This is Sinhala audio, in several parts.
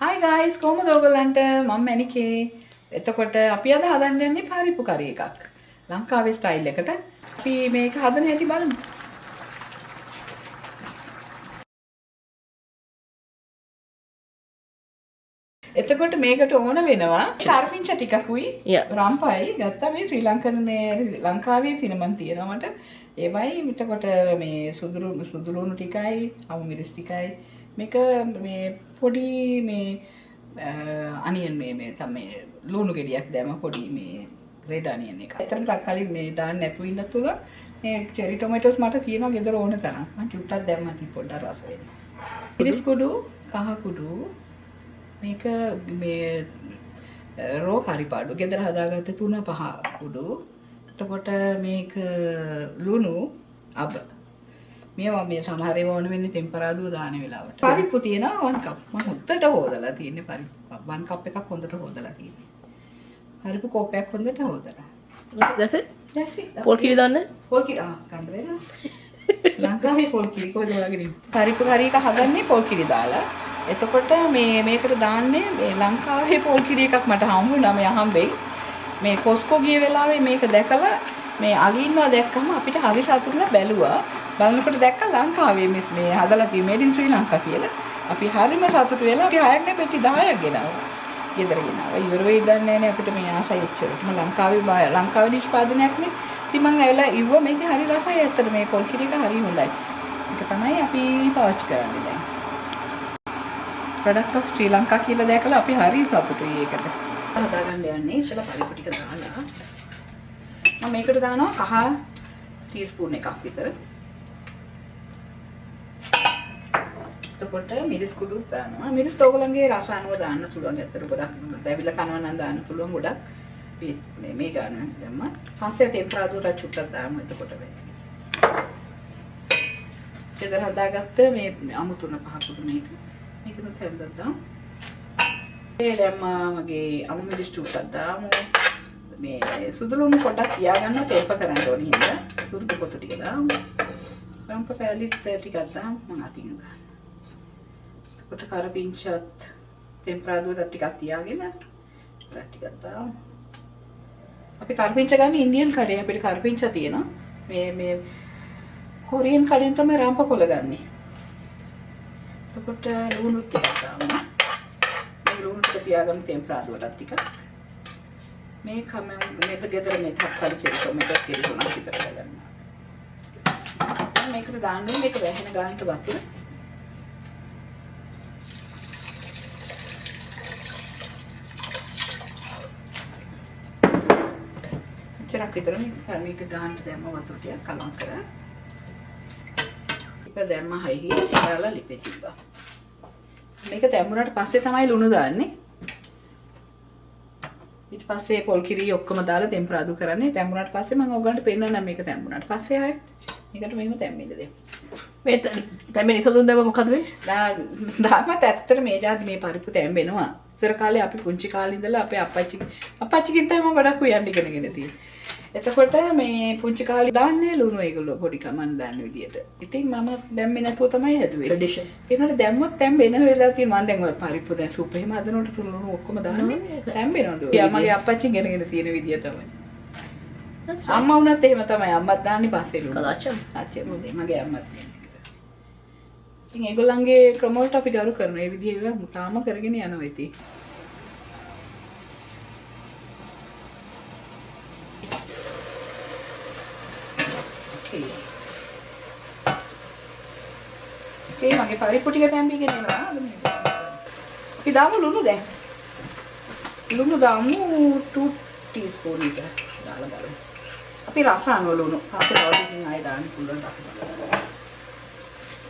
Hi guys, කොහමද ඔයගොල්ලන්ට? මම මැනිකේ. එතකොට අපි අද හදන්න යන්නේ පරිප්පු කරි එකක්. ලංකාවේ ස්ටයිල් එකට. අපි මේක හදන හැටි බලමු. එතකොට මේකට ඕන වෙනවා කරපිංච ටිකකුයි රම්පයි ගත්තා මේ ශ්‍රී ලංකන් මේ ලංකාවේ සිනමන් තියෙනවා මට. ඒවයි එතකොට මේ සුදු ලුණු ටිකයි, අමු මිරිස් ටිකයි මේක මේ පොඩි මේ අනියන් මේ තමයි ලුණු ගෙඩියක් දැම්ම පොඩි මේ රෙඩ් අනියන් එක. ඇත්තටම තක්කාලි මේ දාන්න නැතුව ඉන්න තුල මේ චෙරි ටොමැටෝස් මට තියෙනවා ගෙදර ඕන තරම්. මම චුට්ටක් දැම්මා ඉතින් පොඩ්ඩක් රස වෙන්න. මිරිස් කුඩු, කහ කුඩු මේක මේ රෝ කරි පාඩු ගෙදර හදාගත්ත 3-5 කුඩු. එතකොට මේක ලුණු අබ මේවා මේ සමහර ඒවා ඕන වෙන්නේ ටෙම්පරාදුව දාන වෙලාවට. පරිප්පු තියෙනවා 1 කප්. මම හොද්දට හොදලා තියෙන්නේ පරිප්පු. 1 කප් එකක් හොඳට හොදලා තියෙන්නේ. පරිප්පු කෝපයක් හොඳට හොදලා. That's it? That's it. පොල් කිරි දාන්න? පොල් කිරි ගන්න වෙනවා. ලංකාවේ පොල් කිරි කොහෙද ඔයාගේ? පරිප්පු කරි එක හදන්නේ පොල් කිරි දාලා. එතකොට මේකට දාන්නේ මේ ලංකාවේ පොල් කිරි එකක් මට හම්බ වුණා මේ අහම්බෙන්. මේ කොස්කෝ ගිය වෙලාවේ මේක දැකලා මේ අලින්වා දැක්කම අපිට හරි සතුටුලා බැලුවා. බලනකොට දැක්ක ලංකාවේ මේ හදලා තියෙන මේඩ් ඉන් ශ්‍රී ලංකා කියලා. අපි හරිම සතුටු වෙලා අපි 6ක් නේ පෙට්ටි 10ක් ගෙනාවා. ගෙදර ගෙනාවා. ඉවර වෙයි දන්නේ නැහැ අපිට මේ ආසයි එච්චරට. මම ලංකාවේ නිෂ්පාදනයක් නේ. ඉතින් මම ඇවිල්ලා ඉව්වා මේක හරි රසයි ඇත්තට මේ පොල් කිරි එක හරි හොඳයි. ඒක තමයි අපි පාවිච්චි කරන්නේ දැන්. product of Sri Lanka කියලා දැකලා අපි හරි සතුටුයි ඒකට. හදාගන්න යන්නේ ඉතලා පරිප්පු ටික දාලා. මම මේකට දානවා කහ ටීස්පූන් එකක් විතර. එතකොට මිරිස් කුඩුත් දානවා. මිරිස් ඔයගොල්ලන්ගේ රස අනුව දාන්න පුළුවන්. ඇත්තට ගොඩක් දැවිලා කනවා නම් දාන්න පුළුවන් ගොඩක්. මේ ගන්න දැම්ම. පස්සේ ටෙම්පරාදුවට චුට්ටක් දාමු එතකොට වෙන්නේ. ගෙදර හදාගත්ත මේ අමු 3-5 කුඩු මේක. මේකත් හැන්දක් දාමු. ඒ දැම්ම මගේ අමු මිරිස් චුට්ටක් දාමු. මේ සුදු ලුණු පොඩ්ඩක් තියාගන්න ටේප කරන්න ඕනේ හින්දා සුදු පොතු ටික දාමු. රම්ප කැලිත් ටිකක් දාමු මම අතින් දාන්න. කොට කරපිංචත් ටෙම්පරාදුවට ටිකක් තියාගෙන ටිකක් දාමු. අපි කරපිංච ගන්න ඉන්දියන් කඩේ අපිට කරපිංච තියෙනවා. මේ කොරියන් කඩෙන් තමයි රම්ප කොළ ගන්නෙ. එතකොට ලුණු ටිකක් දාමු. මේ ලුණු ටික තියාගන්න ටෙම්පරාදුවට ටිකක්. මේක මේක ගෙදර මේ තක්කාලි චෙරි ටොමැටෝස් කිරි තුනක් විතර ගන්න. මේකට දාන්න ඕනේ මේක වැහෙන ගන්නට වතුර. චරක් විතර මේක ගන්නට දැම්ම වතුර ටිකක් කලවම් කරා. ඒක දැම්ම හයි හීට් දාලා ලිපේ තිබ්බා. මේක දැම්මුණාට පස්සේ තමයි ලුණු දාන්නේ. ඊට පස්සේ පොල් කිරි ඔක්කොම දාලා ටෙම්පරාදු කරන්නේ. තැඹුණාට පස්සේ මම ඔයගලන්ට පෙන්නන්නම් මේක තැඹුණාට පස්සේ ආයෙත් මේකට මෙහෙම තැම්බෙන්න දෙන්න. මේ තැම්බෙන ඉසලුන් දැම්ම මොකද වෙන්නේ? දාමත් ඇත්තට මේ જાති මේ පරිප්පු තැම්බෙනවා. ඉස්සර කාලේ අපි පුංචි කාලේ ඉඳලා අපේ අප්පච්චිගෙන් තමයි මම ගොඩක් උයන් ඉගෙනගෙන තියෙන්නේ. එතකොට මේ පුංචි කාලේ දාන්නේ ලුණු ඒගොල්ලෝ පොඩි කමන් දාන්න විදියට. ඉතින් මම දැම්මේ නැතුව තමයි හැදුවේ. ට්‍රැඩිෂන්. ඒනට දැම්මොත් තැම්බෙන වෙලාව තියෙනවා. මම දැන් ඔය පරිප්පු දැන් සුප් එහෙම හදනකොට ලුණු ඔක්කොම දාන්නේ තැම්බෙනවද? මගේ අප්පච්චි ඉගෙනගෙන තියෙන විදිය තමයි. අම්මා වුණත් එහෙම තමයි. අම්මත් දාන්නේ පස්සේ ලුණු. අච්චා මොදේ මගේ අම්මත්. ඉතින් ඒගොල්ලන්ගේ ක්‍රම වලට අපි ගරු කරන ඒ විදිහේ ඒවා තාම කරගෙන යනවා ඉතින්. okay මගේ පරිප්පු ටික තැම්බීගෙන එනවා. අපි දාමු ලුණු දැන්. ලුණු දාමු 2 ටීස්පූන් විතර දාලා බලමු. අපි රස අනුව ලුණු. පස්සේ තවටින් ආයෙ දාන්න පුළුවන් රස බලන්න.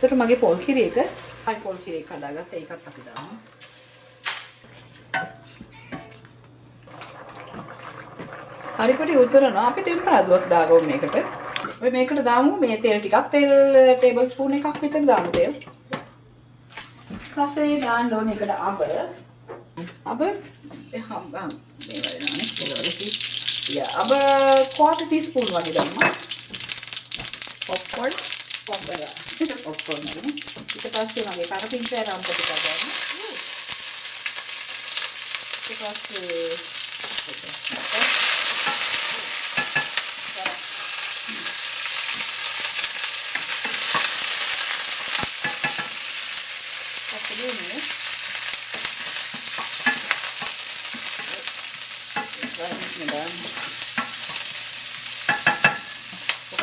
ඒකට මගේ පොල් කිරි එක ආයි පොල් කිරි එක හදාගත්ත ඒකත් අපි දාමු. පරිප්පුටි උතරනවා අපි ටෙම්පරාදුවක් දාගමු මේකට. ඔය මේකට දාමු මේ තෙල් ටිකක් තෙල් ටේබල් ස්පූන් එකක් විතර දාමු තෙල්. ඊපස්සේ දාන්න ඕනේ එකට අබ මේ වදිනානේ යා අබ quarter teaspoon වගේ දාමු. popcorn නේ. ඊට පස්සේ මගේ කරපිංචා රම්ප ටික දාමු.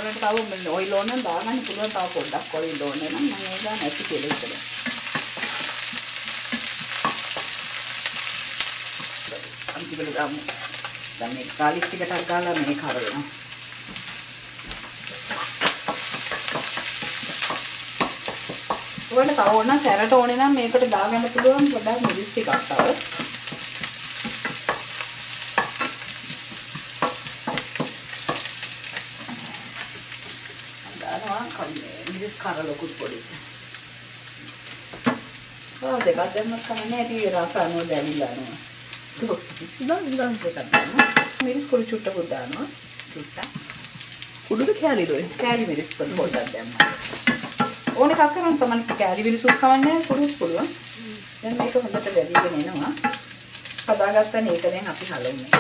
ඔයාලට තව ඔයිල් ඕන නම් දාගන්න පුළුවන්. තව පොඩ්ඩක් ඔයිල් ඕන නම් මම ඒක නැති කියලා ඉතල. අන්තිමට දාමු. දැන් මේ කාලිස් ටිකටක් ගාලා මේ කර වෙනවා. ඔයාලට තව ඕන නම් සැරට ඕනේ නම් මේකට දාගන්න පුළුවන් පොඩ්ඩක් මිරිස් ටිකක් තව. මිරිස් කර ලොකුත් පොඩි. දෙකක් දැම්මත් කමන්නේ ඇති රස අනුව දැලිලා යනවා. දාන්න දෙකක් දාන්න. මිරිස් පොඩි චුට්ටක් දානවා. චුට්ටක්. කුඩුද කෑලිද ඔය? කෑලි මිරිස් පොඩ්ඩක් දැම්මා. ඕන එකක් කරන් තමයි කෑලි මිරිසුත් කවන්නේ කුඩුත් පුළුවන්. දැන් මේක හොඳට දැලිගෙන එනවා. හදාගත්තනේ ඒක දැන් අපි හලන්නේ.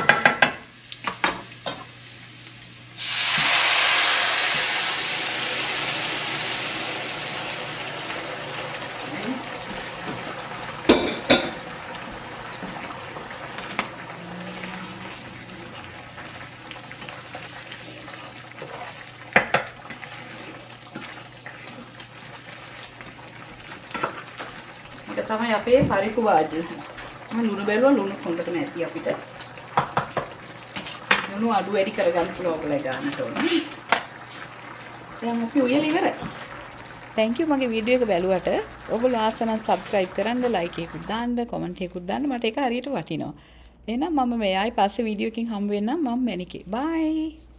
ඒක තමයි අපේ පරිප්පු වාජ්‍ය. මම ලුණු බැලුවා ලුණු හොඳටම ඇති අපිට. ලුණු අඩු වැඩි කරගන්න පුළුවන් ඔයගොල්ලෝ ගන්නට ඕන. දැන් අපි උයලා ඉවරයි. Thank you මගේ වීඩියෝ එක බැලුවට. ඔයගොල්ලෝ ආස නම් subscribe කරන්න, like එකකුත් දාන්න, comment එකකුත් දාන්න. මට ඒක හරියට වටිනවා. එහෙනම් මම මේ ආයි පස්සේ වීඩියෝ එකකින් හම්බ වෙන්නම්. මම මැනිකේ. bye.